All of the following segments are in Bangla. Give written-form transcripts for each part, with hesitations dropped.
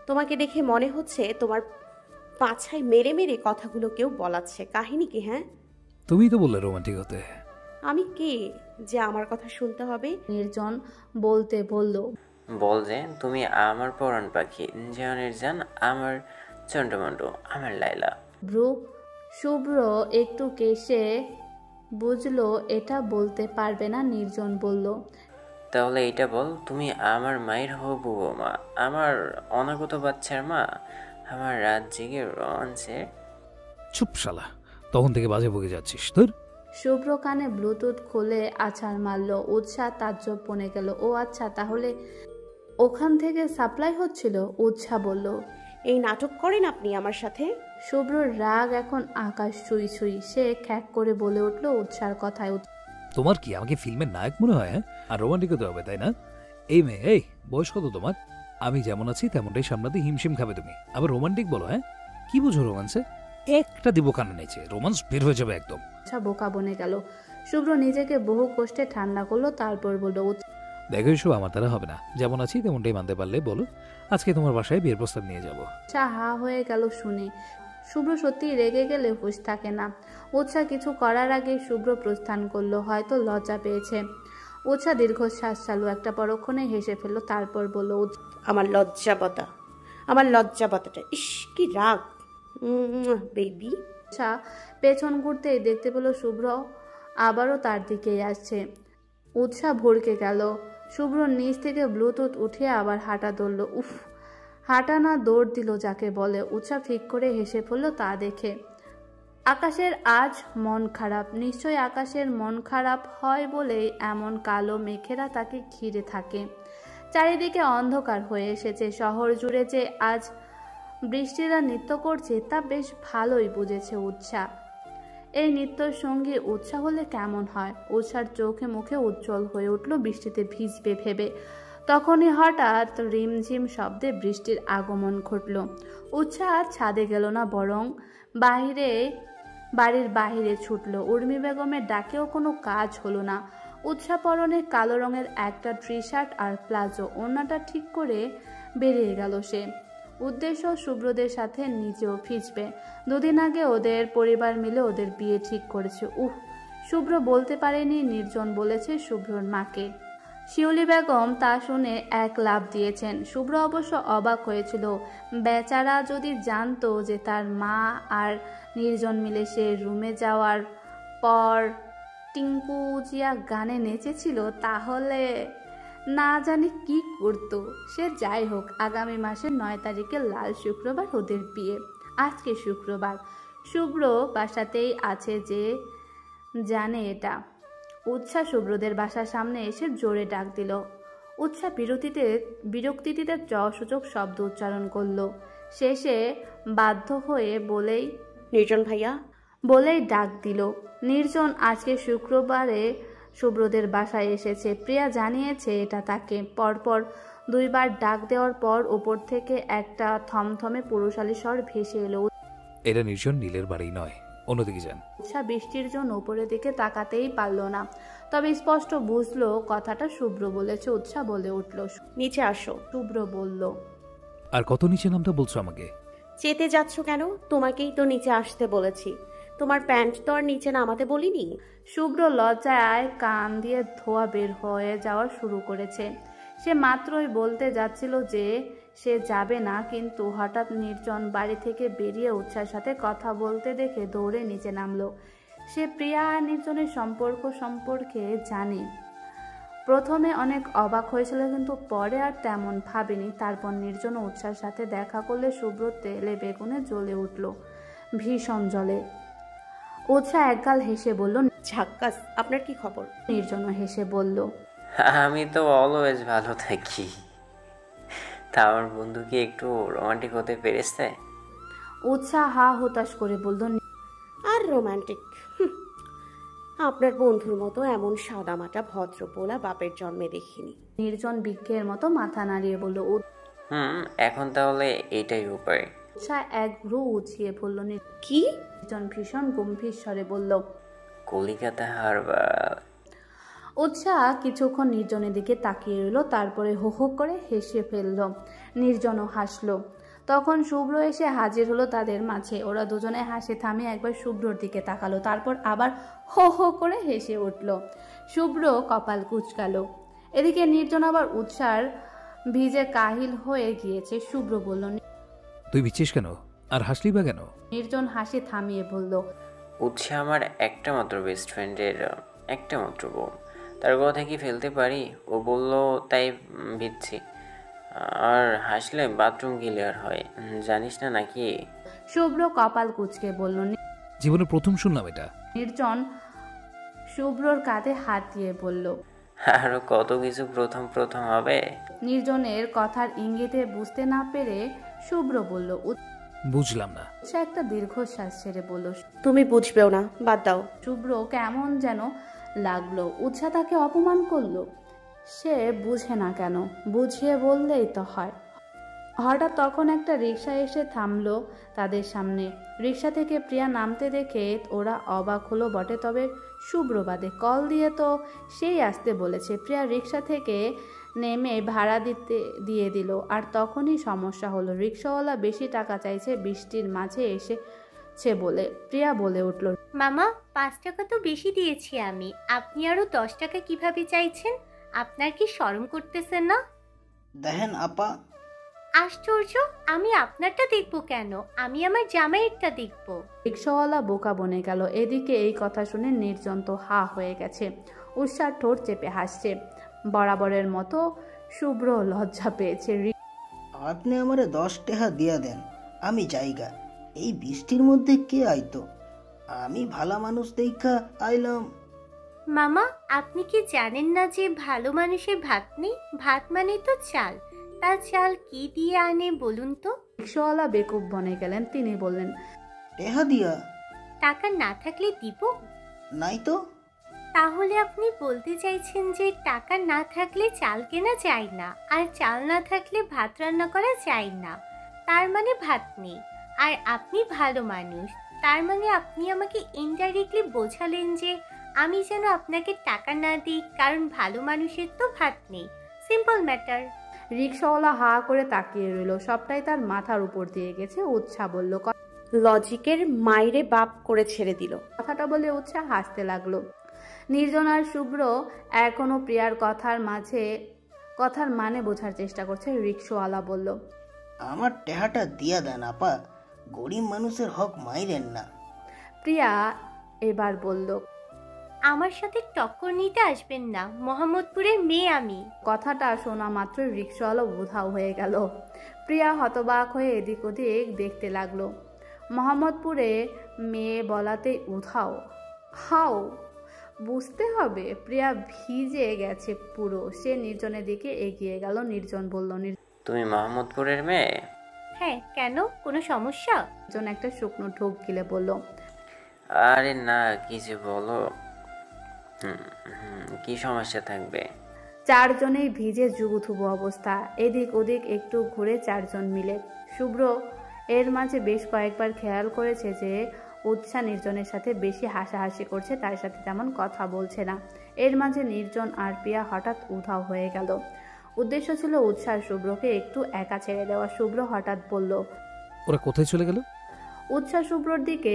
তোমাকে দেখে মনে হচ্ছে তোমার পাছায় মেরে মেরে কথাগুলো কেউ বলাচ্ছে। কাহিনী কি? হ্যাঁ, তুমিই তো বললে রোমান্টিক হতে। আমি কে যে আমার কথা শুনতে হবে? নির্জন বলতে বলল, বল যে তুমি আমার পরাণ পাখি, জানের জান, আমার চন্ডমন্ডু, আমার লাইলা। ব্রু শুভ্র একটু কেশে বুঝলো এটা বলতে পারবে না। নির্জন বলল, তাহলে এইটা বল, তুমি আমার মায়ের হবু মা, আমার অনাগত বাচ্চার মা, আমার রাত জেগে রোমাঞ্চে। চুপ শালা, তখন থেকে বাজে বকে যাচ্ছিস তোর। শুভ্র কানে ব্লুটুথ খুলে আছাড় মারল। উৎসাহ তাজ্জব বনে গেল। ও আচ্ছা, তাহলে ওখান থেকে সাপ্লাই হচ্ছিল। উৎসাহ বলল, এই নাটক করেন আপনি আমার সাথে? শুভ্রর রাগ এখন আকাশ ছুঁই ছুঁই। সে খ্যাক করে বলে উঠল উৎসার কথায়। তোমার কি আমাকে ফিল্মের নায়ক মনে হয়? হ্যাঁ, আর রোমান্টিক হতে হবে তাই না? এই মেয়ে, এই বয়স কত তোমার? আমি যেমন আছি তেমনটাই সামনাতে হিমশিম খাবে তুমি, আবার রোমান্টিক বলো? হ্যাঁ, কি বুঝো রোমান্সে? একটা দিব কানে নেচে রোমান্স বের হয়ে যাবে একদম। আচ্ছা, বোকা বনে গেল। শুভ্র নিজেকে বহু কষ্টে ঠান্ডা করলো। তারপর বলল, দেখো এসব আমার দ্বারা হবে না, যেমন আছি তেমনটাই মানতে পারলে বলো, আজকে তোমার বাসায় বিয়ের প্রস্তাব নিয়ে যাবো। উৎসাহ হা হয়ে গেল শুনে। শুভ্র সত্যি রেগে গেলে হুঁশ থাকে না। উৎসাহ কিছু করার আগে শুভ্র প্রস্থান করলো। হয়তো লজ্জা পেয়েছে। উৎসাহ দীর্ঘশ্বাস চালু একটা পরক্ষণে হেসে ফেললো। তারপর বলল, আমার লজ্জাবতা, আমার লজ্জাবতাটা, ইস কি রাগ বেবি। উৎসাহ পেছন ঘুরতেই দেখতে পেল শুভ্র আবারও তার দিকেই আসছে। উৎসাহ ভড়কে গেল। শুভ্র নিচ থেকে ব্লুটুথ উঠিয়ে আবার হাঁটা ধরল। উফ, হাঁটা না দৌড় দিল যাকে বলে। উৎসাহ ফিক করে হেসে পড়ল তা দেখে। আকাশের আজ মন খারাপ। নিশ্চয়ই আকাশের মন খারাপ হয় বলেই এমন কালো মেঘেরা তাকে ঘিরে থাকে। চারিদিকে অন্ধকার হয়ে এসেছে। শহর জুড়ে যে আজ বৃষ্টিরা নৃত্য করছে তা বেশ ভালোই বুঝেছে উৎসাহ। এই নৃত্যর সঙ্গী উৎসাহ হলে কেমন হয়? উৎসার চোখে মুখে উজ্জ্বল হয়ে উঠল বৃষ্টিতে ভিজবে ভেবে। তখনই হঠাৎ রিমঝিম শব্দে বৃষ্টির আগমন ঘটল। উৎসাহ আর ছাদে গেল না, বরং বাড়ির বাহিরে ছুটল। উর্মি বেগমের ডাকেও কোনো কাজ হলো না। উৎসাহ পরনে কালো রঙের একটা টি শার্ট আর প্লাজো, ওড়নাটা ঠিক করে বেরিয়ে গেল সে। উদ্দেশ্য শুভ্রদের সাথে নিজেও ভিজবে। দুদিন আগে ওদের পরিবার মিলে ওদের বিয়ে ঠিক করেছে। শুভ্র বলতে পারেনি, নির্জন বলেছে শুভ্রর মাকে। শিউলি বেগম তা শুনে এক লাফ দিয়েছেন। শুভ্র অবশ্য অবাক হয়েছিল। বেচারা যদি জানতো যে তার মা আর নির্জন মিলে সে রুমে যাওয়ার পর টিঙ্কু জিয়া গানে নেচেছিল, তাহলে না জানি কি করতো সে। যাই হোক, আগামী মাসের 9 তারিখে লাল শুক্রবার ওদের বিয়ে। আজকে শুক্রবার। শুভ্র বাসাতেই আছে, যে জানে এটা। উৎসাহ শুভ্রদের বাসার সামনে এসে জোরে ডাক দিল। উৎসাহ বিরক্তিতে সূচক শব্দ উচ্চারণ করল। শেষে বাধ্য হয়ে নির্জন ভাইয়া বলেই ডাক দিল। নির্জন আজকে শুক্রবারে শুভ্রদের বাসায় এসেছে। প্রিয়া জানিয়েছে এটা তাকে। পরপর 2 বার ডাক দেওয়ার পর উপর থেকে একটা থমথমে পুরুষালী স্বর ভেসে এলো। এটা নির্জন নীলের বাড়ি নয়, অন্যদিকে যান। উৎসাহ বৃষ্টির জন্য উপরের দিকে তাকাতেই পারল না, তবে স্পষ্ট বুঝলো কথাটা শুভ্র বলেছে। উৎসাহ বলে উঠল, নিচে আসো। শুভ্র বলল, আর কত নিচে নামতে বলছো আমাকে? চেতে যাচ্ছ কেন? তোমাকেই তো নিচে আসতে বলেছি। তোমার প্যান্ট তো আর নিচে নামাতে বলিনি। শুভ্র লজ্জায় কান দিয়ে ধোয়া বের হয়ে যাওয়া শুরু করেছে। সে মাত্রই বলতে যাচ্ছিল যে সে যাবে না, কিন্তু হঠাৎ নির্জন বাড়ি থেকে বেরিয়ে উৎসাহের সাথে কথা বলতে দেখে দৌড়ে নিচে নামলো। সে প্রিয়া আর নির্জনের সম্পর্কে জানে। প্রথমে অনেক অবাক হয়েছিল, কিন্তু পরে আর তেমন ভাবেনি। তারপর নির্জন ও উৎসাহের সাথে দেখা করলে শুভ্র তেলে বেগুনে জ্বলে উঠল, ভীষণ জ্বলে। উৎসাহ একগাল হেসে বলল, ঝাক্কাস, আপনার কি খবর? নির্জনও হেসে বলল, আমি তো অলওয়েজ ভালো থাকি। তা আমার বন্ধু কি একটু রোমান্টিক হতে পেরেছে? উৎসাহ হা হতাশ করে বলল, আর রোমান্টিক? আপনার বন্ধুর মতো এমন সাদামাটা ভদ্র পোলা বাপের জন্মে দেখিনি। নির্জন বিজ্ঞের মতো মাথা নাড়িয়ে বলল, এখন তাহলে এটাই উপায়। উৎসাহ এক ভ্রু উঁচিয়ে বলল, কি? নির্জন ভীষণ গম্ভীর স্বরে বলল, কলিকাতা হারবার। উৎসাহ কিছুক্ষণ নির্জনের দিকে তাকিয়ে রইল, তারপরে হো হো করে হেসে ফেলল। নির্জনও হাসলো। তখন শুভ্র এসে হাজির হলো তাদের মাঝে। ওরা দুজনে হাসি থামিয়ে একবার শুভ্রর দিকে তাকালো, তারপর আবার হো হো করে হেসে উঠল। শুভ্র কপাল কুঁচকালো। এদিকে নির্জন আবার উৎসার ভিজে কাহিল হয়ে গিয়েছে। শুভ্র বলল, তুই বিচ্ছিস কেন আর হাসলি বা কেন? নির্জন হাসি থামিয়ে বলল, উৎসাহ আমার একটা মাত্র বেস্ট ফ্রেন্ডের একটা মাত্র বোন, তার কথা কি ফেলতে পারি? ও বলল তাই ভিচ্ছি। আর হাসলে বাথরুম ক্লিয়ার হয়, জানিস না নাকি? শুভ্র কপাল কুঁচকে বলল। জীবনে প্রথম শুনলাম এটা। নির্জন শুভ্রর কাঁধে হাত দিয়ে বলল, আরো কত কিছু প্রথম প্রথম হবে। নির্জনের কথার ইঙ্গিতে বুঝতে না পেরে শুভ্র বলল। বুঝলাম না। উৎসাহ একটা দীর্ঘশ্বাস ছেড়ে বলল। তুমি বুঝবেও না, বাদ দাও। শুভ্র কেমন যেন লাগলো। উৎসাহ তাকে অপমান করলো। সে বুঝে না কেন, বুঝিয়ে বললেই তো হয়। হঠাৎ তখন একটা রিকশা এসে থামলো তাদের সামনে। রিকশা থেকে প্রিয়া নামতে দেখে ওরা অবাক হলো বটে, তবে শুভ্র বাদে। কল দিয়ে তো সেই আসতে বলেছে। প্রিয়া রিকশা থেকে নেমে ভাড়া দিয়ে দিল। আর তখনই সমস্যা হলো। রিকশাওয়ালা বেশি টাকা চাইছে বৃষ্টির মাঝে এসেছে বলে। প্রিয়া বলে উঠল, মামা 5 টাকা তো বেশি দিয়েছি আমি, আপনি আরো 10 টাকা কিভাবে চাইছেন? আপনার কি শরম করতেছে না? দেখেন আপা, আশ্চর্য, আমি আপনারটা দেখবো কেন? আমি আমার জামাইয়েরটা দেখবো। রিকশাওয়ালা বোকা বনে গেল। এদিকে এই কথা শুনে নির্জন তো হা হয়ে গেছে। উৎসাহ ঠোঁট চেপে হাসছে। বরাবরের মতো শুভ্র লজ্জা পেয়েছে। আপনি আমারে 10 টাকা দিয়া দেন, আমি জায়গা। এই বৃষ্টির মধ্যে কে আইতো? আমি ভালা মানুষ দেখা আইলাম। মামা, আপনি কি জানেন না যে ভালো মানুষের ভাত নেই? ভাত মানে তো চাল। তা চাল কি দিয়ে আনে বলুন তো? রিকশাওয়ালা বেকুব বনে গেলেন। তিনি বললেন, টাকা দিয়া? টাকা না থাকলে দিব? নাই তো। তাহলে আপনি বলতে চাইছেন যে টাকা না থাকলে চাল কেনা যায় না, আর চাল না থাকলে ভাত রান্না করা যায় না। তার মানে ভাত নেই। আর আপনি ভালো মানুষ, তার মানে আপনি আমাকে ইনডাইরেক্টলি বোঝালেন যে আমি যেন আপনাকে টাকা না দিই, কারণ ভালো মানুষের তো ভাত নেই। Simple matter. রিকশাওয়ালা হা করে তাকিয়ে রইল। সবটাই তার মাথার উপর দিয়ে গেছে। উৎসাহ বলল, লজিকের মাইরে বাপ করে ছেড়ে দিল। কথাটা বলে উৎসাহ হাসতে লাগলো। নির্জন আর শুভ্র এখনো প্রিয়ার কথার মানে বোঝার চেষ্টা করছে। রিকশাওয়ালা বলল, আমার টাকাটা দিয়া দেন আপা, গরিব মানুষের হক মাইরেন না। প্রিয়া এবার বলল, আমার সাথে টক্কর নিতে আসবেন না, মোহাম্মদপুরের মেয়ে আমি। কথাটা শোনা মাত্র রিকশাওয়ালা উধাও হয়ে গেল। প্রিয়া হতবাক হয়ে এদিক ওদিক দেখতে লাগলো। মোহাম্মদপুরে মেয়ে বলাতেই উধাও। হাও বুঝতে হবে। প্রিয়া ভিজে গেছে পুরো। সে নির্জনের দিকে এগিয়ে গেল। নির্জন বলল, তুমি মোহাম্মদপুরের মেয়ে? হ্যাঁ, কেন? কোনো সমস্যা? নির্জন একটা শুকনো ঢোক গিলে বলল, আরে না, কিছু বলো। কি সমস্যা থাকবে? চারজনেই ভিজে জুবুথুবু অবস্থা। এদিক ওদিক একটু ঘুরে চারজন মিলে। শুভ্র এর মাঝে বেশ কয়েকবার খেয়াল করেছে যে উৎসাহ নির্জনের সাথে বেশি হাসাহাসি করছে, তার সাথে তেমন কথা বলছে না। এর মাঝে নির্জন আর প্রিয়া হঠাৎ উধাও হয়ে গেল। উদ্দেশ্য ছিল উৎসাহ শুভ্রকে একটু একা ছেড়ে দেওয়া। শুভ্র হঠাৎ বলল, ওরা কোথায় চলে গেল? উৎসাহ শুভ্রর দিকে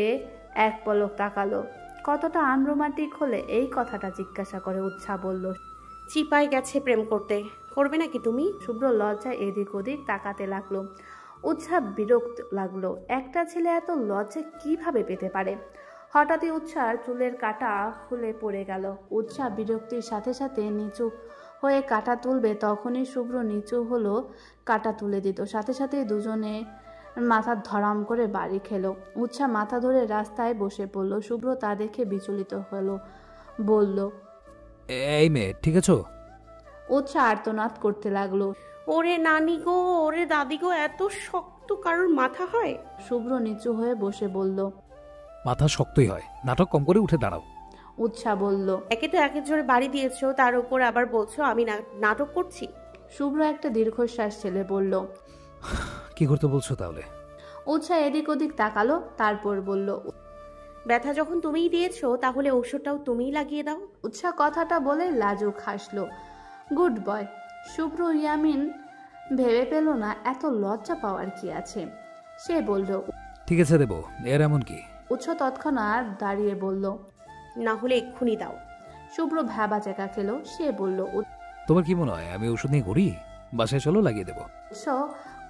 এক পলক তাকালো। কতটা আনরোমান্টিক হলে এই কথাটা জিজ্ঞাসা করে। উৎসাহ বলল, চিপায় গেছে প্রেম করতে। করবে নাকি তুমি? শুভ্র লজ্জায় এদিক ওদিক তাকাতে লাগলো। উৎসাহ বিরক্ত লাগলো। একটা ছেলে এত লজ্জা কিভাবে পেতে পারে? হঠাৎই উৎসাহ চুলের কাটা খুলে পড়ে গেল। উৎসাহ বিরক্তির সাথে সাথে নিচু হয়ে কাটা তুলবে, তখনই শুভ্র নিচু হলো, কাটা তুলে দিত। সাথে সাথে দুজনে মাথা ধরাম করে বাড়ি খেলো। উৎসাহ মাথা ধরে রাস্তায় বসে পড়ল। শুভ্র তা দেখে বিচলিত হলো, বলল, এই মেয়ে ঠিক আছো? উৎসাহ আর্তনাদ করতে লাগলো। ওরে নানি গো, ওরে দাদি গো, এত শক্ত কারোর মাথা হয়? শুভ্র নিচু হয়ে বসে বলল, মাথা শক্তই হয়, নাটক কম করে উঠে দাঁড়াও। উৎসাহ বলল, একে তো একের জোরে বাড়ি দিয়েছো, তার উপর আবার বলছো আমি নাটক করছি। শুভ্র একটা দীর্ঘশ্বাস ছেলে বলল, কি করতে বলছো তাহলে? উৎসাহ এদিক ওদিক তাকালো, তারপর বলল, ব্যথা যখন তুমিই দিয়েছো তাহলে ঔষধটাও তুমিই লাগিয়ে দাও। উৎসাহ কথাটা বলে লাজুক হাসলো। Good boy. শুভ্র ইয়ামিন ভেবে পেল না এত লজ্জা পাওয়ার কি আছে। সে বলল, ঠিক আছে দেবো, এর এমন কি? উৎসাহ তৎক্ষণাৎ দাঁড়িয়ে বলল, না হলে এক্ষুনি দাও। শুভ্র ভ্যাবা চেকা খেলো। সে বলল, তোমার কি মনে হয় আমি ওষুধ নিয়ে ঘুরি? বাসায় চলো, লাগিয়ে দেবো। উৎসাহ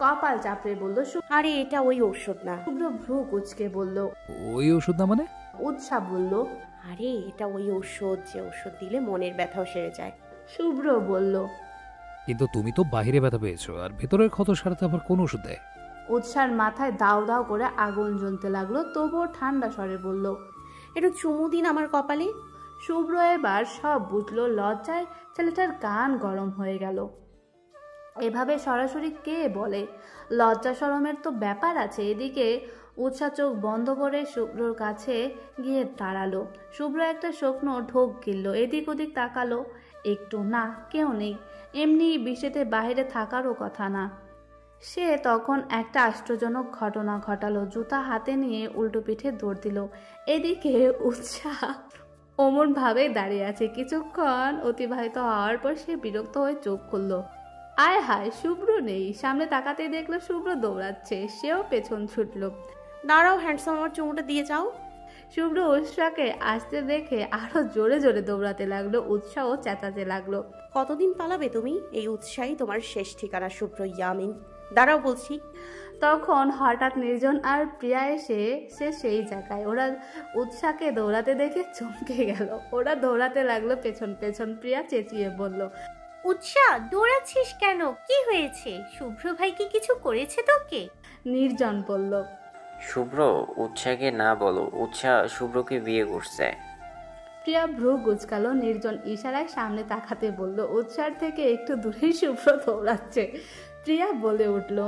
কপাল চাপড়ে বলল। আরে এটা ওই ঔষধ না। শুভ্র ভ্রু কুচকে বলল। ওই ওষুধ না মানে? উৎসাহ বলল, আরে এটা ওই ঔষধ যে ঔষধ দিলে মনের ব্যথাও সেরে যায়। শুভ্র বলল। কিন্তু তুমি তো বাহিরে ব্যথা পেয়েছো, আর ভেতরের ক্ষত সারাতে আবার কোন ওষুধ দেয়? উৎসার মাথায় দাও দাও করে আগুন জ্বলতে লাগলো, তবুও ঠান্ডা স্বরে বলল, একটু চুমু দিন আমার কপালে। শুভ্র এবার সব বুঝলো। লজ্জায় ছেলেটার কান গরম হয়ে গেল। এভাবে সরাসরি কে বলে? লজ্জা শরমের তো ব্যাপার আছে। এদিকে উৎসাহ চোখ বন্ধ করে শুভ্রর কাছে গিয়ে দাঁড়ালো। শুভ্র একটা শুকনো ঢোক গিলল, এদিক ওদিক তাকালো। একটু না, কেউ নেই। এমনি বৃষ্টিতে বাইরে থাকারও কথা না। সে তখন একটা আশ্চর্যজনক ঘটনা ঘটালো। জুতা হাতে নিয়ে উল্টো পিঠে দৌড় দিল। এদিকে উৎসাহ অমন ভাবে দাঁড়িয়ে আছে। কিছুক্ষণ অতিবাহিত হওয়ার পর সে বিরক্ত হয়ে চোখ খুলল। আয় হায়, শুভ্র নেই। সামনে তাকাতে দেখলো শুভ্র দৌড়াচ্ছে। সেও পেছন ছুটল। দাঁড়াও হ্যান্ডসাম, আমার চুমুটা দিয়ে যাও। শুভ্র উৎসাহকে আসতে দেখে আরো জোরে জোরে দৌড়াতে লাগলো। উৎসাহ চেঁচাতে লাগলো। কতদিন পালাবে তুমি? এই উৎসাহই তোমার শেষ ঠিকানা শুভ্র ইয়ামিন। দাঁড়াও বলছি। তখন হঠাৎ নির্জন আর প্রিয়া এসে সেই জায়গায়। ওরা উৎসাহকে দৌড়াতে দেখে চমকে গেল। ওরা দৌড়াতে লাগলো পেছন পেছন। প্রিয়া চেঁচিয়ে বলল, উৎসাহ, দৌড়াচ্ছিস কেন? কি হয়েছে? শুভ্র ভাই কি কিছু করেছে তোকে? নির্জন বলল, শুভ্র উৎসাহকে না বলো, উৎসাহ শুভ্রকে বিয়ে করছে। প্রিয়া ভ্রু গুচকালো। নির্জন ইশারায় সামনে তাকাতে বলল। উৎসাহ থেকে একটু দূরেই শুভ্র দৌড়াচ্ছে। প্রিয়া বলে উঠল,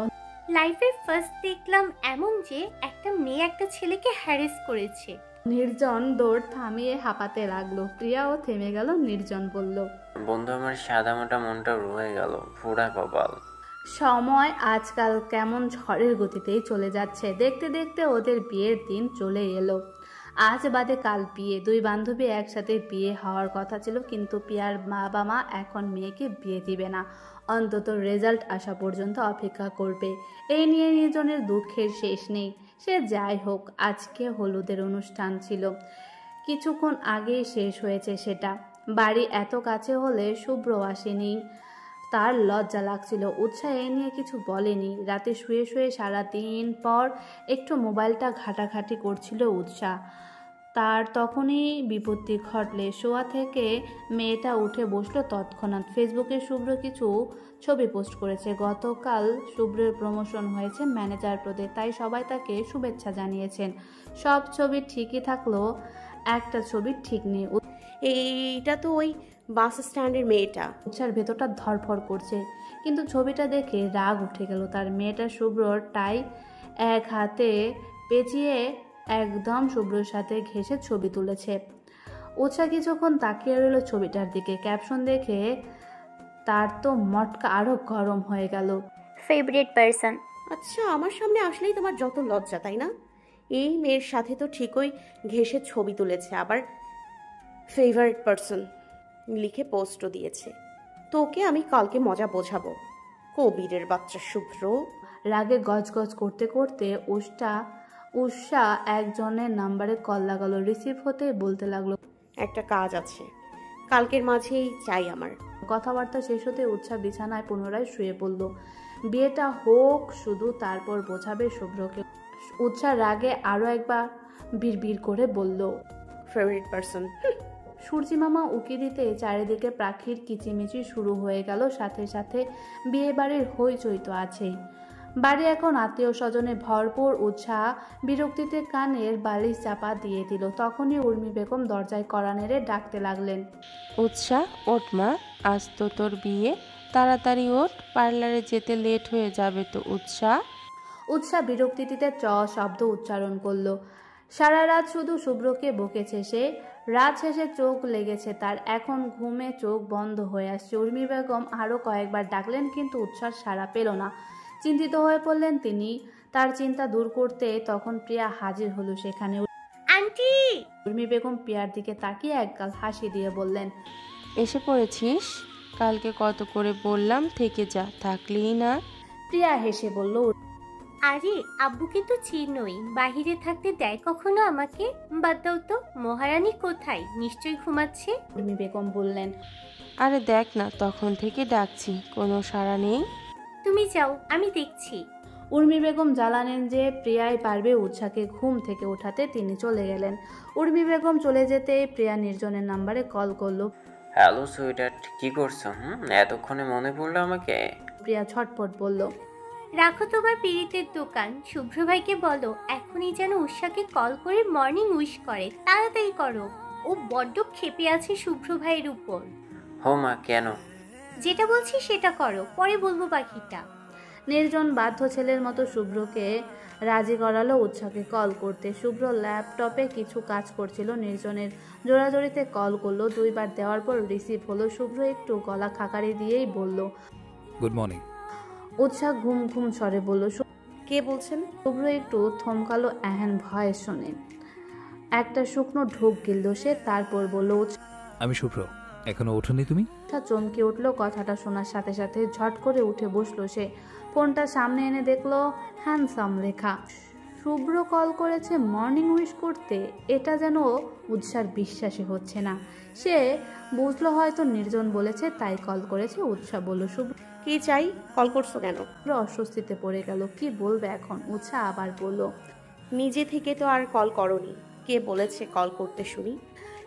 লাইফে ফার্স্ট দেখলাম এমন যে একটা মেয়ে একটা ছেলেকে হ্যারেস করেছে। নির্জন দৌড় থামিয়ে হাঁপাতে লাগলো। প্রিয়াও থেমে গেল। নির্জন বলল, বন্ধু, আমার সাদামাটা মনটা রয়ে গেল, পুরা কপাল। সময় আজকাল কেমন ঝড়ের গতিতেই চলে যাচ্ছে। দেখতে দেখতে ওদের বিয়ের দিন চলে এলো। আজ বাদে কাল বিয়ে। দুই বান্ধবী একসাথে বিয়ে হওয়ার কথা ছিল, কিন্তু প্রিয়ার মা এখন মেয়েকে বিয়ে দিবে না। অন্তত রেজাল্ট আসা পর্যন্ত অপেক্ষা করবে। এই নিয়ে নির্জনের দুঃখের শেষ নেই। সে যাই হোক, আজকে হলুদের অনুষ্ঠান ছিল। কিছুক্ষণ আগেই শেষ হয়েছে সেটা। বাড়ি এত কাছে হলে শুভ্র আসেনি। তার লজ্জা লাগছিল। উৎসাহ এ নিয়ে কিছু বলেনি। রাতে শুয়ে শুয়ে সারাদিন পর একটু মোবাইলটা ঘাটাঘাটি করছিল উৎসাহ। তার তখনই বিপত্তি ঘটলে শোয়া থেকে মেয়েটা উঠে বসলো তৎক্ষণাৎ। ফেসবুকে শুভ্র কিছু ছবি পোস্ট করেছে। গতকাল শুভ্রের প্রমোশন হয়েছে ম্যানেজার পদে, তাই সবাই তাকে শুভেচ্ছা জানিয়েছেন। সব ছবি ঠিকই থাকলেও একটা ছবি ঠিক নেই। এইটা তো ওই বাস স্ট্যান্ডের মেয়েটা। উৎসার ভেতরটা ধরফর করছে, কিন্তু ছবিটা দেখে রাগ উঠে গেল তার। মেয়েটা শুভ্রর টাই এক হাতে পেঁচিয়ে একদম শুভ্রর সাথে ঘেঁষে ছবি তুলেছে। উৎসাহ কিছুক্ষণ তাকিয়ে রইল ছবিটার দিকে। ক্যাপশন দেখে তার তো মটকা আরো গরম হয়ে গেল। Favourite person. আচ্ছা, আমার সামনে আসলেই তোমার যত লজ্জা, তাই না? এই মেয়ের সাথে তো ঠিকই ঘেঁষে ছবি তুলেছে, আবার ফেভারিট পারসন লিখে পোস্টও দিয়েছে। তোকে আমি কালকে মজা বোঝাবো, কবিরের বাচ্চা শুভ্র। রাগে গজগজ করতে করতে উষা একজনের নাম্বারে কল লাগালো। রিসিভ হতে বলতে লাগলো, একটা কাজ আছে, কালকের মাঝেই চাই আমার। কথাবার্তা শেষ হতে উৎসাহ বিছানায় পুনরায় শুয়ে পড়ল। বিয়েটা হোক শুধু, তারপর বোঝাবে শুভ্রকে। উৎসাহ রাগে আরো একবার বিড়বিড় করে বলল, ফেভারিট পারসন। সূর্যি মামা উকি দিতে চারিদিকে পাখির কিচিমিচি শুরু হয়ে গেল। সাথে সাথে বিয়ে বাড়ির হইচই তো আছেই। বাড়ি এখন আত্মীয় স্বজনে ভরপুর। উৎসাহ বিরক্তিতে কানের বালিশ চাপা দিয়ে দিল। তখনই উর্মি বেগম দরজায় কড়া নেড়ে ডাকতে লাগলেন, উৎসাহ, ওঠ মা, আজ তো তোর বিয়ে, তাড়াতাড়ি ওঠ, পার্লারে যেতে লেট হয়ে যাবে তো। উৎসাহ বিরক্তিতে চ শব্দ উচ্চারণ করলো। সারা রাত শুধু শুভ্রকে বকেছে সে। রাত শেষে চোখ লেগেছে তার। এখন ঘুমে চোখ বন্ধ হয়ে আসছে। উর্মি বেগম আরো কয়েকবার ডাকলেন, কিন্তু উৎসাহ সাড়া পেল না। চিন্তিত হয়ে পড়লেন তিনি। তার চিন্তা দূর করতে তখন প্রিয়া হাজির হলো সেখানে। আন্টি, উর্মি বেগম প্রিয়ার দিকে তাকিয়ে একগাল হাসি দিয়ে বললেন, এসে পড়েছিস? কালকে কত করে বললাম থেকে যা, থাকলেই না। প্রিয়া হেসে বলল, আরে আব্বুকে তো চিনোই, বাহিরে থাকতে দেয় কখনো আমাকে? বাদ দাও তো, মহারানী কোথায়? নিশ্চয়ই ঘুমাচ্ছে। উর্মি বেগম বললেন, আরে দেখ না, তখন থেকে ডাকছি, কোনো সাড়া নেই। তুমি যাও, আমি দেখছি। উর্মি বেগম জানালেন যে প্রিয়াই পারবে উৎসাকে ঘুম থেকে ওঠাতে। তিনি চলে গেলেন। উর্মি বেগম চলে যেতে প্রিয়া নির্জনের নাম্বারে কল করলো। হ্যালো সুইটার্ট, কি করছো? এতক্ষণে মনে পড়লো আমাকে? প্রিয়া ছটপট বলল, রাখো তোমার পীড়িতের দোকান, শুভ্র ভাইকে বলো এখনই যেন উষাকে কল করে মর্নিং উইশ করে। তাড়াতাড়ি করো, ও বড্ড ক্ষেপে আছে শুভ্র ভাইয়ের উপর। হো মা, কেন? যেটা বলছি সেটা করো, পরে বলবো বাকিটা। নির্জন বাধ্য ছেলের মতো শুভ্রকে রাজি করালো উৎসাকে কল করতে। শুভ্র ল্যাপটপে কিছু কাজ করছিল। নির্জনের জোড়াজোড়িতে কল করলো। 2 বার দেওয়ার পর রিসিভ হলো। শুভ্র একটু গলা খাকারি দিয়েই বলল, গুড মর্নিং। উৎসা ঘুম ঘুম স্বরে বলল। কে বলছেন? শুভ্র একটু থমকালো এহেন ভয়েস শুনে। একটা শুকনো ঢোক গিলল সে, তারপর বলল, আমি শুভ্র। এখনো ওঠোনি তুমি? উৎসা চমকে উঠলো কথাটা শোনার সাথে সাথে। ঝট করে উঠে বসলো সে। ফোনটা সামনে এনে দেখলো হ্যান্ডসাম লেখা। শুভ্র কল করেছে মর্নিং উইশ করতে। এটা যেন উৎসার বিশ্বাসই হচ্ছে না। সে বুঝলো হয়তো নির্জন বলেছে তাই কল করেছে। উৎসা বলল, শুভ্র কি চাই? কল করছো কেন? অস্বস্তিতে পড়ে গেল। কি বলবে এখন? উৎসা আবার বলল, নিজে থেকে তো আর কল করনি। কে বলেছে কল করতে শুনি?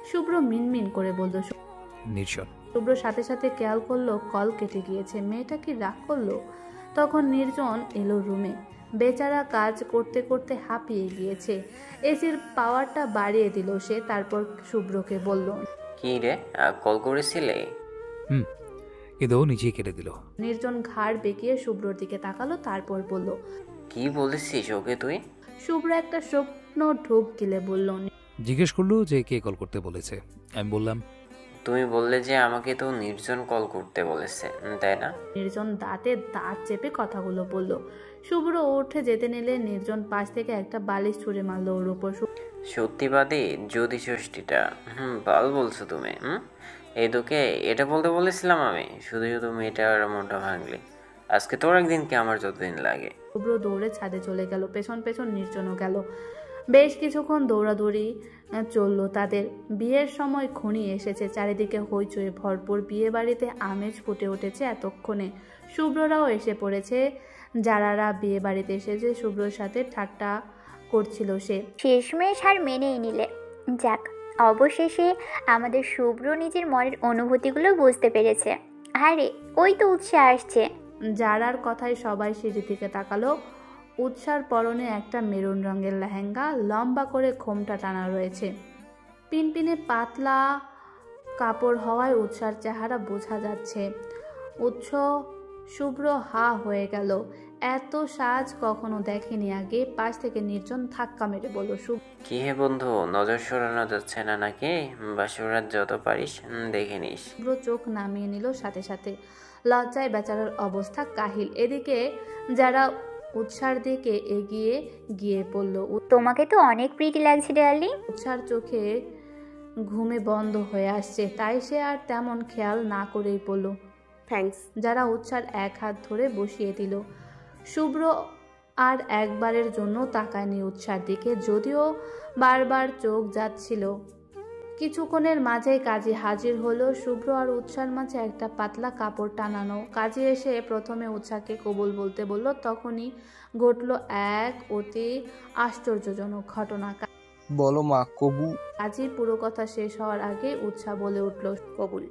শুভ্র মিনমিন করে বলল। নির্জন। শুভ্র সাথে সাথে খেয়াল করলো কল কেটে গিয়েছে। মেয়েটা কি রাগ করলো? তখন নির্জন এলো রুমে। বেচারা কাজ করতে করতে হাঁপিয়ে গিয়েছে। এসির পাওয়ারটা বাড়িয়ে দিল সে। তারপর শুভ্রকে বলল, কি রে, কল করেছিলে? কিন্তু ও নিজেই কেটে দিল। নির্জন ঘাড় বেঁকিয়ে শুভ্রর দিকে তাকালো। তারপর বলল, কি বলেছিস ওকে তুই? শুভ্র একটা স্বপ্ন ঢোক গিলে বলল, জিজ্ঞেস করলো যে কে কল করতে বলেছে। আমি বললাম, তুমি বললে যে আমাকে তো নির্জন কল করতে বলেছে, তাই না? নির্জন দাঁতে দাঁত চেপে কথাগুলো বলল। শুভ্র উঠে যেতে নিলে নির্জন পাশ থেকে একটা বালিশ ছুঁড়ে মারলো ওর উপর। সত্যিবাদী যদি ষষ্ঠীটা। ভালো বলছো তুমি। এই তোকে এটা বলতে বলেছিলাম আমি। শুধু শুধু মেয়েটার মনটা ভাঙলি। আজকে তোর একদিন কি আমার যতদিন লাগে। শুভ্র দৌড়ে ছাদে চলে গেল। পেছন পেছন নির্জনও গেল। বেশ কিছুক্ষণ দৌড়াদৌড়ি চললো তাদের। বিয়ের সময় ঘনিয়ে এসেছে। চারিদিকে হইচই ভরপুর। বিয়ে বাড়িতে আমেজ ফুটে উঠেছে এতক্ষণে। শুভ্ররাও এসে পড়েছে। যারারা বিয়ে বাড়িতে এসেছে শুভ্রর সাথে ঠাট্টা করছিল সে। শেষমেশ আর মেনেই নিলে। যাক, অবশেষে আমাদের শুভ্র নিজের মনের অনুভূতিগুলো বুঝতে পেরেছে। আরে ওই তো উৎসাহ আসছে। যারার কথায় সবাই সিঁড়ি দিকে তাকালো। উৎসার পরনে একটা মেরুন রঙের লেহেঙ্গা, লম্বা করে ঘোমটা টানা রয়েছে। পিনপিনে পাতলা কাপড় হওয়ায় উৎসার চেহারা বোঝা যাচ্ছে। উৎস শুভ্র হা হয়ে গেল। এত সাজ কখনো দেখেনি আগে। পাশ থেকে নির্জন ধাক্কা মেরে বলল, কি হে বন্ধু, নজর সরানো যাচ্ছে না নাকি? বাসুরাত যত পারিস দেখে নিস। শুভ্র চোখ নামিয়ে নিল সাথে সাথে। লজ্জায় বেচারার অবস্থা কাহিল। এদিকে যারা উৎসার দিকে এগিয়ে গিয়ে পড়ল। তোমাকে তো অনেক প্রিটি লাগছে ডার্লিং। উৎসার চোখে ঘুমে বন্ধ হয়ে আসছে, তাই সে আর তেমন খেয়াল না করেই পড়ল। থ্যাঙ্কস। যারা উৎসার এক হাত ধরে বসিয়ে দিল। শুভ্র আর একবারের জন্য তাকায়নি উৎসার দিকে, যদিও বারবার চোখ যাচ্ছিল। কিছুক্ষণের মাঝেই কাজী হাজির হলো। শুভ্র আর উৎসার মাঝে একটা পাতলা কাপড় টানানো। কাজী এসে প্রথমে উৎসাকে কবুল বলতে বলল। তখনই ঘটল এক অতি আশ্চর্যজনক ঘটনা। বলো মা, কবু। কাজীর পুরো কথা শেষ হওয়ার আগে উৎসাহ বলে উঠল, কবুল।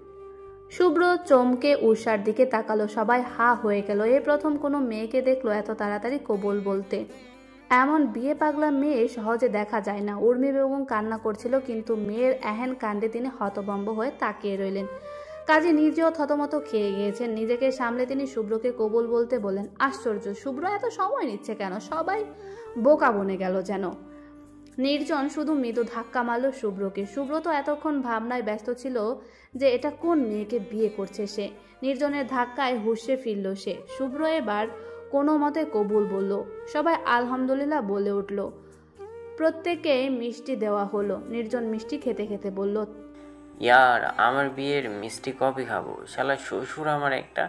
শুভ্র চমকে উষার দিকে তাকালো। সবাই হা হয়ে গেল। এই প্রথম কোনো মেয়েকে দেখলো এত তাড়াতাড়ি কবুল বলতে। এমন বিয়ে পাগলা মেয়ে সহজে দেখা যায় না। উর্মি বেগম কান্না করছিল, কিন্তু মেয়ের এহেন কাণ্ডে তিনি হতভম্ব হয়ে তাকিয়ে রইলেন। কাজী নিজেও থতমত খেয়ে গিয়েছেন। নিজেকে সামলে তিনি শুভ্রকে কবুল বলতে বলেন। আশ্চর্য, শুভ্র এত সময় নিচ্ছে কেন? সবাই বোকা বনে গেল যেন। নির্জন শুধু মৃদু ধাক্কা মারল শুভ্রকে। শুভ্র তো এতক্ষণ ভাবনায় ব্যস্ত ছিল যে এটা কোন মেয়েকে বিয়ে করছে সে। নির্জনের ধাক্কায় হুঁশে ফিরল সে। শুভ্র এবার কোনো মতে কবুল বলল। সবাই আলহামদুলিল্লাহ বলে উঠল। প্রত্যেকে মিষ্টি দেওয়া হলো। নির্জন মিষ্টি খেতে খেতে বলল, ইয়ার আমার বিয়ের মিষ্টি কবে খাবো? শালা শ্বশুর আমার একটা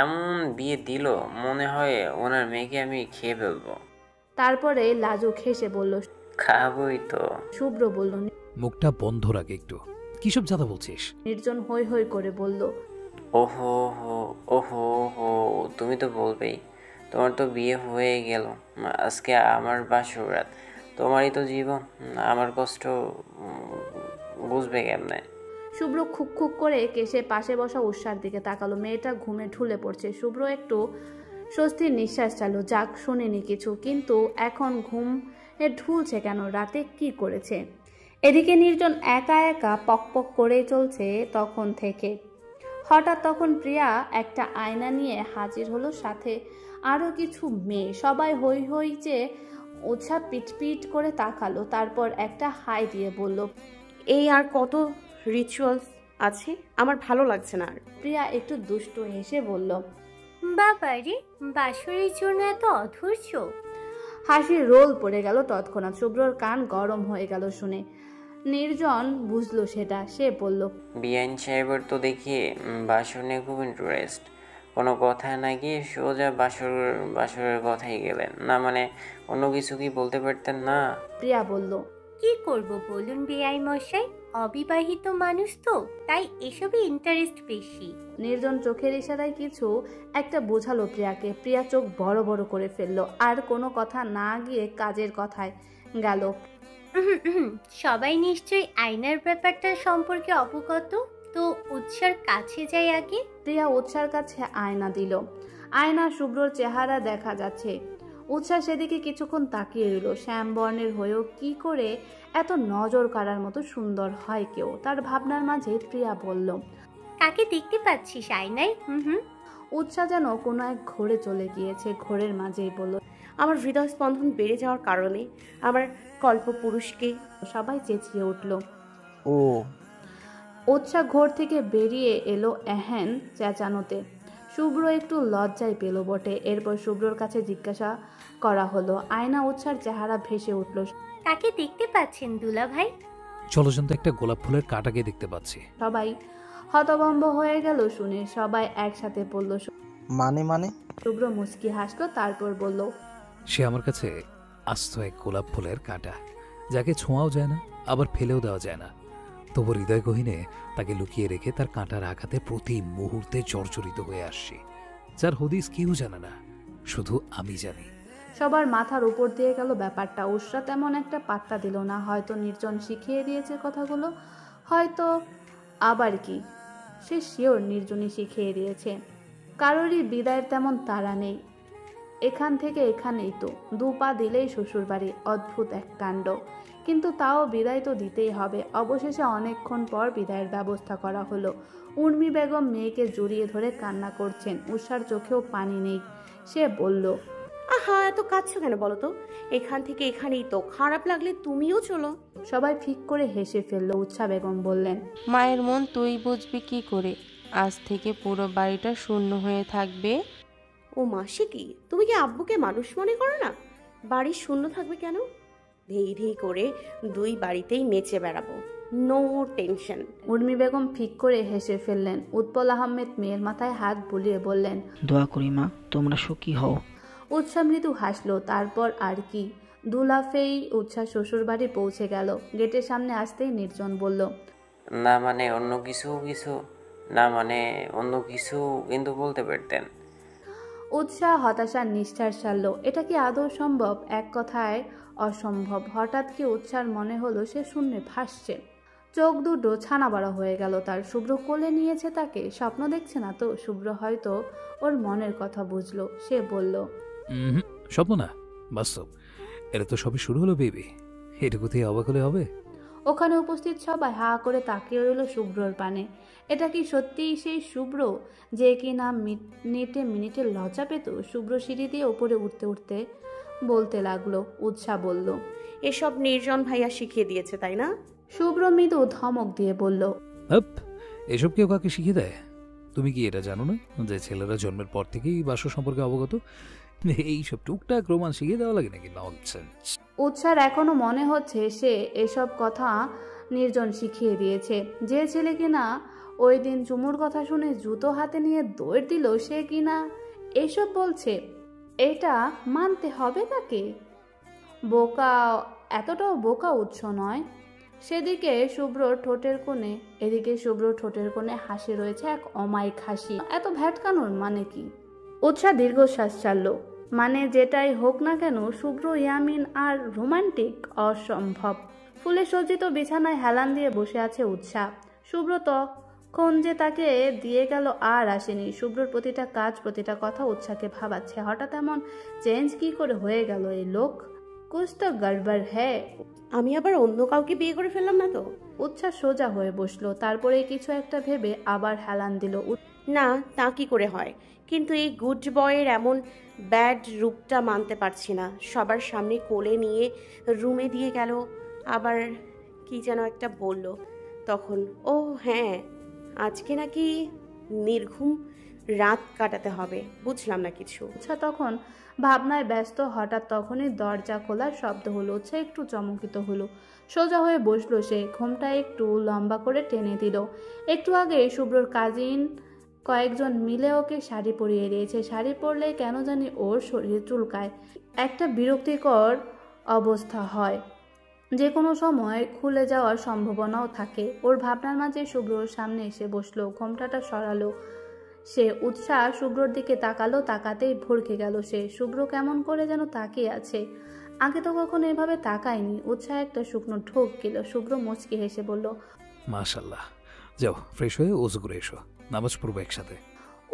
এমন বিয়ে দিল, মনে হয় ওনার মেয়েকে আমি খেয়ে ফেলবো। তারপরে লাজুক হেসে বলল, খাবোই তো। শুভ্র বলল, মুখটা বন্ধ রাখ একটু। কিসব জাদা বলছিস? নির্জন হৈ হৈ করে বলল, ওহো হো, ওহো হো, তুমি তো বলবেই। তোমার তো বিয়ে হয়ে গেল, আজকে আমার বাসর রাত, তোমারই তো জীবন, আমার কষ্ট বুঝবে কেমনে? শুভ্র খুক খুক করে কেশে পাশে বসা উৎসার দিকে তাকালো। মেয়েটা ঘুমে ঢুলে পড়ছে। শুভ্র একটু স্বস্তির নিঃশ্বাস চালো, যাক শোনেনি কিছু, কিন্তু এখন ঘুম ঢুলছে কেন? রাতে কি করেছে? এদিকে নির্জন একা একা পকপক করে চলছে তখন থেকে। হঠাৎ তখন প্রিয়া একটা আয়না নিয়ে হাজির হলো, সাথে আরও কিছু মেয়ে। সবাই হই হই যে উৎসাহ পিটপিট করে তাকালো, তারপর একটা হাই দিয়ে বলল, এই আর কত রিচুয়ালস আছে, আমার ভালো লাগছে না আর। প্রিয়া একটু দুষ্ট হেসে বলল, বাবারে, বাসরের জন্য এত অধৈর্য। হাসির রোল পড়ে গেল তৎক্ষণাৎ। শুভ্রর কান গরম হয়ে গেল শুনে। নির্জন বুঝলো সেটা। সে বলল, বিআইন সাহেবের তো দেখি বাসর নিয়ে খুব ইন্টারেস্ট। কোনো কথা না গিয়ে সোজা বাসরের কথাই গেলেন না, মানে অন্য কিছু কি বলতে পারতেন না? প্রিয়া বলল, কি করব বলুন বেআই মশাই, অবিবাহিত মানুষ তো, তাই এসবে ইন্টারেস্ট বেশি। নির্জন চোখের ইশারায় কিছু একটা বোঝালো প্রিয়াকে। প্রিয়া চোখ বড় বড় করে ফেললো, আর কোনো কথা না গিয়ে কাজের কথায় গেল। সবাই নিশ্চয়ই আয়নার ব্যাপারটা সম্পর্কে অবগত, তো উৎসার কাছে যাই আগে। প্রিয়া উৎসার কাছে আয়না দিল। আয়না শুভ্রর চেহারা দেখা যাচ্ছে। উৎসাহ সেদিকে কিছুক্ষণ তাকিয়ে রইল। শ্যামবর্ণের হয়েও কি করে এত নজর কাড়ার মতো সুন্দর হয় কেউ? তার ভাবনার মাঝে প্রিয়া বলল, কাকে দেখতে পাচ্ছিস আয়নায়? উৎসাহ যেন কোনো এক ঘোরে চলে গিয়েছে। ঘোরের মাঝেই বলল, আমার হৃদয় স্পন্দন বেড়ে যাওয়ার কারণে আমার কল্পপুরুষকে। সবাই চেঁচিয়ে উঠল। ও উৎসাহ ঘোর থেকে বেরিয়ে এলো এহেন চেঁচানোতে। শুভ্র একটু লজ্জায় পেল বটে। এরপর শুভ্রর কাছে জিজ্ঞাসা করা হলো। আয়না উৎসার চেহারা ভেসে উঠল। কাকে দেখতে পাচ্ছেন দুলা ভাই? চলজন্ত একটা গোলাপ ফুলের কাঁটাকে দেখতে পাচ্ছি। সবাই হতভম্ব হয়ে গেল শুনে। সবাই একসাথে বলল, মানে শুভ্র মুচকি হাসলো, তারপর বলল, সে আমার কাছে আস্ত এক গোলাপ ফুলের কাঁটা, যাকে ছোঁয়াও যায় না, আবার ফেলেও দেওয়া যায় না। তবু হৃদয় গহীনে তাকে লুকিয়ে রেখে তার কাঁটার আঘাতে প্রতি মুহূর্তে জর্জরিত হয়ে আসছি, যার হদিস কেউ জানে না, শুধু আমি জানি। সবার মাথার উপর দিয়ে গেল ব্যাপারটা। উৎসা তেমন একটা পাত্তা দিল না। হয়তো নির্জন শিখিয়ে দিয়েছে কথাগুলো, হয়তো আবার কি, সে শিওর নির্জনই শিখিয়ে দিয়েছে। কারোরই বিদায়ের তেমন তাড়া নেই। এখান থেকে এখানেই তো 2 পা দিলেই শ্বশুরবাড়ি। অদ্ভুত এক কাণ্ড, কিন্তু তাও বিদায় তো দিতেই হবে। অবশেষে অনেকক্ষণ পর বিদায়ের ব্যবস্থা করা হলো। উর্মি বেগম মেয়েকে জড়িয়ে ধরে কান্না করছেন। উষার চোখেও পানি নেই। সে বলল, আহা, এত কাঁদছো কেন বলো তো? এখান থেকে এখানেই তো, খারাপ লাগলে তুমিও চলো। সবাই ফিক করে হেসে ফেলল। উৎসা বেগম বললেন, মায়ের মন তুই বুঝবি কি করে? আজ থেকে পুরো বাড়িটা শূন্য হয়ে থাকবে। ও মাসি, কি তুমি কি আব্বুকে মানুষ মনে করো না? বাড়ি শূন্য থাকবে কেন? ধেই ধেই করে 2 বাড়িতেই নেচে বেড়াবো, নো টেনশন। উর্মি বেগম ফিক করে হেসে ফেললেন। উৎপল আহমেদ মেয়ের মাথায় হাত বুলিয়ে বললেন, দোয়া করি মা তোমরা সুখী হও। উৎসা মৃদু হাসলো। তারপর আর কি, দুলাফেই উৎসা শ্বশুর বাড়ি পৌঁছে গেল। গেটের সামনে আসতেই নির্জন বলল, না মানে অন্য কিছু না মানে অন্য কিছু কিন্তু বলতে পারতেন। উৎসাহ হতাশার নিঃশ্বাস ছাড়ল। এটা কি আদৌ সম্ভব? এক কথায় অসম্ভব। হঠাৎ কি উৎসার মনে হলো সে শূন্যে ভাসছে। চোখ দুটো ছানা বড়া হয়ে গেল তার। শুভ্র কোলে নিয়েছে তাকে। স্বপ্ন দেখছে না তো? শুভ্র হয়তো ওর মনের কথা বুঝলো। সে বলল, স্বপ্ন না, বাস্তব। এটা তো সবই শুরু হলো বেবি, এটুকুতেই অবাক হলে হবে? ওখানে উপস্থিত সবাই হা করে তাকিয়ে রইল শুভ্রর পানে। এটা কি সত্যিই সেই শুভ্র যে কিনা মিনিটে লজ্জা পেত? শুভ্র সিঁড়ি দিয়ে ওপরে উঠতে উঠতে বলতে লাগলো। উৎসাহ বলল, এসব নির্জন ভাইয়া শিখিয়ে দিয়েছে, তাই না? শুভ্র মৃদু ধমক দিয়ে বলল, হাপ, এসব কেউ কাকে শিখিয়ে দেয়? তুমি কি এটা জানো না যে ছেলেরা জন্মের পর থেকেই বাসর সম্পর্কে অবগত? এইসব টুকটাক রোমান শিখিয়ে দেওয়া লাগে নাকি? ননসেন্স। উৎসার এখনো মনে হচ্ছে সে এসব কথা নির্জন শিখিয়ে দিয়েছে। যে ছেলে কিনা ওই দিন চুমুর কথা শুনে জুতো হাতে নিয়ে দৌড় দিল, সে কিনা এসব বলছে। এটা মানতে হবে তাকে। বোকা, এতটাও বোকা উৎস নয়। সেদিকে শুভ্রর ঠোঁটের কোণে, এদিকে শুভ্রর ঠোঁটের কোণে হাসি রয়েছে, এক অমায়িক হাসি। এত ভ্যাটকানোর মানে কি? উৎসাহ দীর্ঘশ্বাস ছাড়ল। মানে যেটাই হোক না কেন, শুভ্র, ইয়ামিন আর রোমান্টিক অসম্ভব। ফুলে সজ্জিত বিছানায় হেলান দিয়ে বসে আছে উৎসাহ। শুভ্র তখন যে তাকে দিয়ে গেল আর আসেনি। শুভ্রর প্রতিটা কাজ, প্রতিটা কথা উৎসাহকে ভাবাচ্ছে। হঠাৎ এমন চেঞ্জ কি করে হয়ে গেল এই লোক? কুছ তো গড়বড় হ্যাঁ। আমি আবার অন্য কাউকে বিয়ে করে ফেললাম না তো? উৎসাহ সোজা হয়ে বসলো, তারপরে কিছু একটা ভেবে আবার হেলান দিল। না, তা কি করে হয়? কিন্তু এই গুড বয়ের এমন ব্যাড রূপটা মানতে পারছি না। সবার সামনে কোলে নিয়ে রুমে দিয়ে গেল, আবার কি যেন একটা বলল তখন। ও হ্যাঁ, আজকে নাকি নির্ঘুম রাত কাটাতে হবে। বুঝলাম না কিছু। উৎসাহ তখন ভাবনায় ব্যস্ত। হঠাৎ তখনই দরজা খোলার শব্দ হলো। উৎসাহ একটু চমকিত হলো। সোজা হয়ে বসলো সে। ঘুমটা একটু লম্বা করে টেনে দিল। একটু আগে শুভ্রর কাজিন কয়েকজন মিলে ওকে শাড়ি পরিয়ে দিয়েছে। শাড়ি পরলে কেন জানি ওর শরীর চুলকায়। একটা বিরক্তিকর অবস্থা হয়, যে কোনো সময় খুলে যাওয়ার সম্ভাবনাও থাকে। ওর ভাবনার মাঝে শুভ্রর সামনে এসে বসলো, ঘোমটাটা সরালো সে। উৎসাহ শুভ্রর দিকে তাকালো, তাকাতেই ভরকে গেল সে। শুভ্র কেমন করে যেন তাকিয়ে আছে, আগে তো কখনো এভাবে তাকায়নি। উৎসাহ একটা শুকনো ঢোক গেল। শুভ্র মুচকি হেসে বলল, মাশাল্লাহ। যাও ফ্রেশ হয়ে ওযু করে এসো, নামাজ পড়বো একসাথে।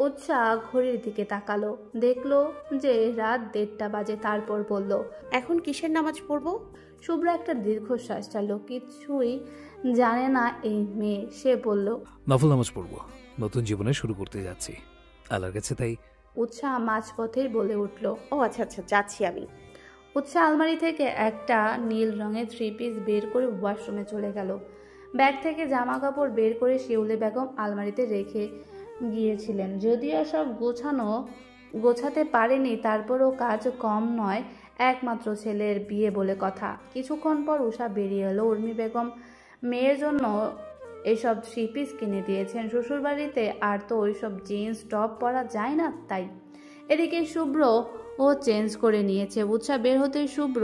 উৎসাহ ঘড়ির দিকে তাকালো, দেখলো যে রাত 1:30 বাজে। তারপর বলল, এখন কিসের নামাজ পড়বো? শুভ্র একটা দীর্ঘশ্বাস চাইল। কিছুই জানে না এই মেয়ে। সে বলল, নফল নামাজ পড়বো, নতুন জীবনে শুরু করতে যাচ্ছি আল্লাহর কাছে। তাই উৎসাহ মাঝপথেই বলে উঠল, ও আচ্ছা আচ্ছা, যাচ্ছি আমি। উৎসাহ আলমারি থেকে একটা নীল রঙের 3 পিস বের করে ওয়াশরুমে চলে গেল। ব্যাগ থেকে জামা কাপড় বের করে শিউলি বেগম আলমারিতে রেখে গিয়েছিলেন। যদিও সব গোছাতে পারেনি, তারপরও কাজ কম নয়। একমাত্র ছেলের বিয়ে বলে কথা। কিছুক্ষণ পর উষা বেরিয়ে এলো। উর্মি বেগম মেয়ের জন্য এসব 3 পিস কিনে দিয়েছেন শ্বশুরবাড়িতে। আর তো ওইসব জিন্স টপ পরা যায় না, তাই। এদিকে শুভ্র ও চেঞ্জ করে নিয়েছে। উৎসাহ বের হতে শুভ্র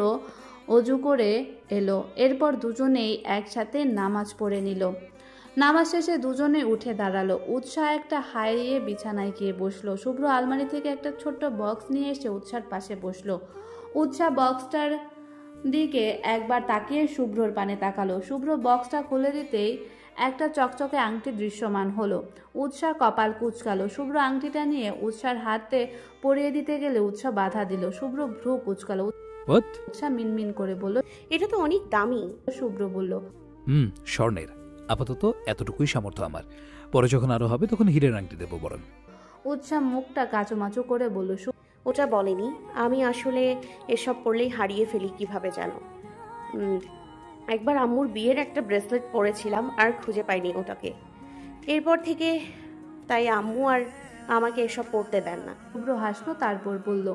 অজু করে এলো। এরপর দুজনেই একসাথে নামাজ পড়ে নিল। নামাজ শেষে দুজনে উঠে দাঁড়ালো। উৎসাহ একটা হারিয়ে বিছানায় গিয়ে বসলো। শুভ্র আলমারি থেকে একটা ছোট্ট বক্স নিয়ে এসে উৎসাহর পাশে বসলো। উৎসাহ বক্সটার দিকে একবার তাকিয়ে শুভ্রর পানে তাকালো। শুভ্র বক্সটা খুলে দিতেই একটা চকচকে আংটি দৃশ্যমান হলো। উৎসাহ কপাল কুঁচকালো। শুভ্র আংটিটা নিয়ে উৎসাহর হাতে পরিয়ে দিতে গেলে উৎসাহ বাধা দিল। শুভ্র ভ্রু কুঁচকালো। উৎসাহ মিনমিন করে বলল, এটা তো অনেক দামি। শুভ্র বলল, স্বর্ণের। আপাতত এতটুকুই সামর্থ্য আমার, পরে যখন আরো হবে তখন হীরের আংটি দেবো বরং। উৎসাহ মুখটা কাচুমাচু করে বলল, ওটা বলেনি। আমি আসলে এসব পড়লেই হারিয়ে ফেলি কিভাবে জানো। একবার আম্মুর বিয়ের একটা ব্রেসলেট পরেছিলাম আর খুঁজে পাইনি ওটাকে। এরপর থেকে তাই আম্মু আর আমাকে এসব পড়তে দেন না। শুভ্র হাসলো, তারপর বলল,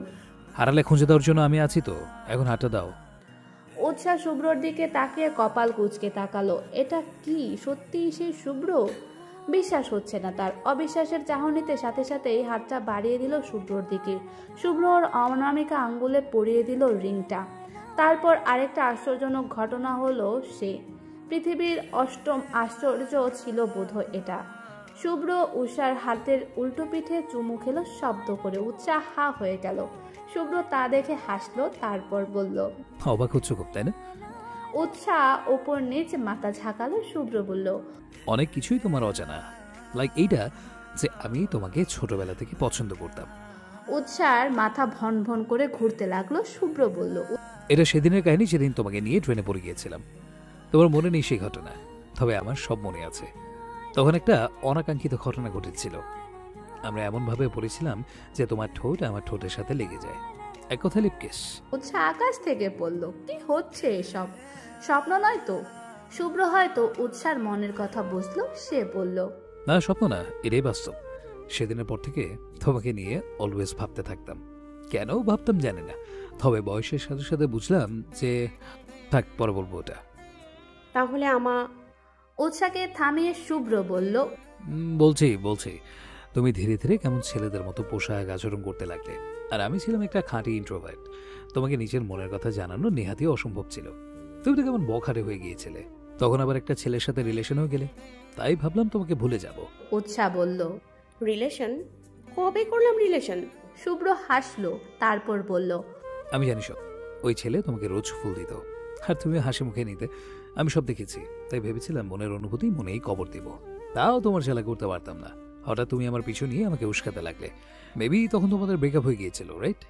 হারালে খুঁজে দেওয়ার জন্য আমি আছি তো, এখন হাতটা দাও। উৎসাহ শুভ্রর দিকে তাকিয়ে কপাল কুঁচকে তাকালো। এটা কি সত্যি সেই শুভ্র? বিশ্বাস হচ্ছে না তার। অবিশ্বাসের চাহনিতে সাথে সাথেই হাতটা বাড়িয়ে দিল শুভ্রর দিকে। শুভ্র ওর অনামিকা আঙ্গুলে পরিয়ে দিল রিংটা। তারপর আরেকটা আশ্চর্যজনক ঘটনা হলো, সে পৃথিবীর 8ম আশ্চর্য ছিল বোধহয় এটা। শুভ্র উষার হাতের উল্টো পিঠে চুমু খেলো শব্দ করে। উৎসাহ হা হয়ে গেল। শুভ্র তা দেখে হাসলো, তারপর বলল, অবাক হচ্ছ খুব, তাই না? উৎসাহ ওপর নিচ মাথা ঝাঁকালো। শুভ্র বলল, অনেক কিছুই তোমার অজানা, লাইক এইটা যে আমি তোমাকে ছোটবেলা থেকে পছন্দ করতাম। উৎসার মাথা ভন ভন করে ঘুরতে লাগলো। শুভ্র বলল, এটা সেদিনের কাহিনী, যেদিন তোমাকে নিয়ে ট্রেনে পড়ে গিয়েছিলাম। তোমার মনে নেই সেই ঘটনা, তবে আমার সব মনে আছে। তখন একটা অনাকাঙ্ক্ষিত ঘটনা ঘটেছিল। আমরা এমনভাবে পড়েছিলাম যে তোমার ঠোঁট আমার ঠোঁটের সাথে লেগে যায়। এক কথা লিপকেশ। উৎসাহ আকাশ থেকে পড়ল, কি হচ্ছে এসব? স্বপ্ন নয় তো? শুভ্র হয়তো উৎসার মনের কথা বুঝলো। সে বলল, না, স্বপ্ন না, এটাই বাস্তব। সেদিনের পর থেকে তোমাকে নিয়ে অলওয়েজ ভাবতে থাকতাম। কেন ভাবতাম জানি না, তবে বয়সের সাথে সাথে বুঝলাম যে থাক, পরে বলবো ওটা। তাহলে উৎসাকে থামিয়ে শুভ্র বলল, বলছি তুমি ধীরে ধীরে কেমন ছেলেদের মতো পোশাক আচরণ করতে লাগলে, আর আমি ছিলাম একটা খাঁটি ইন্ট্রোভার্ট। তোমাকে নিজের মনের কথা জানানো নেহাতি অসম্ভব ছিল। তুমি তো কেমন বখাটে হয়ে গিয়েছিলে, তখন আবার একটা ছেলের সাথে রিলেশনেও গেলে, তাই ভাবলাম তোমাকে ভুলে যাব। উৎসা বলল, রিলেশন? কবে করলাম রিলেশন? শুভ্র হাসলো, তারপর বলল, আমি জানি সব। ওই ছেলে তোমাকে রোজ ফুল দিত আর তুমি হাসি মুখে নিতে, আমি সব দেখেছি। তাই ভেবেছিলাম মনের অনুভূতি মনেই কবর দিব, তাও তোমার ছেলে করতে পারতাম না। হঠাৎ তুমি আমার পিছু নিয়ে আমাকে উস্কাতে লাগলে। মেবি তখন তোমাদের ব্রেকআপ হয়ে গিয়েছিল, রাইট?